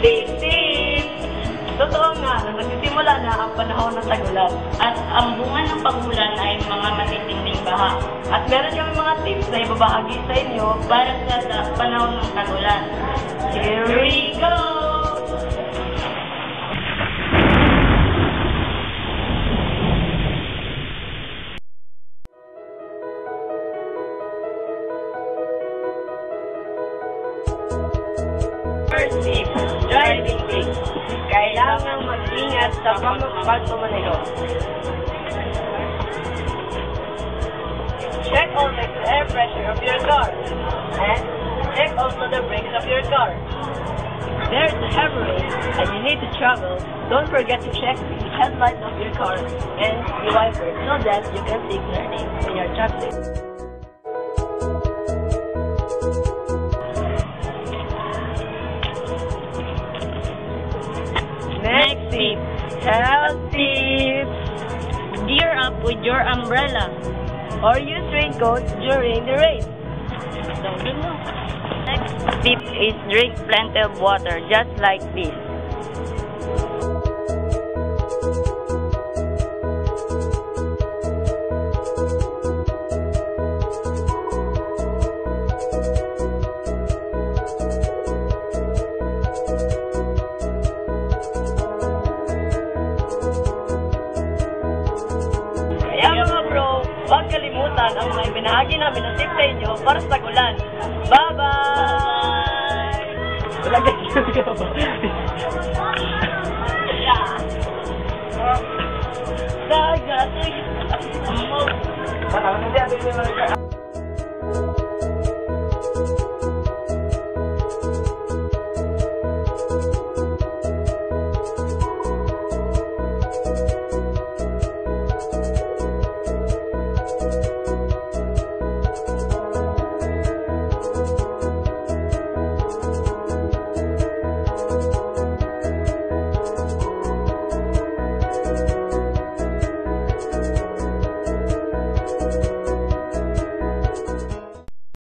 Tip! Totoo nga na nagsisimula na ang panahon ng tagulan. At ang bunga ng pag-ulan ay mga matitinding baha. At meron kami mga tips na ibabahagi sa inyo. Para sa panahon ng tagulan. Here we go! First tip, driving tips. Kailangan mag-ingat sa pagmamaneho. Check always the air pressure of your car. And check also the brakes of your car. There's a heavy rain and you need to travel. Don't forget to check the headlights of your car and the wipers so that you can see clearly when you're traveling. Next tip, Health tips. gear up with your umbrella. Or use raincoat during the rain. Next tip is drink plenty of water, just like this. Kaya mga bro, huwag kalimutan ang mga ibinahagi namin na tips sa inyo para sa tagulan. Bye-bye! Wala ganyan ka ba? Dagat!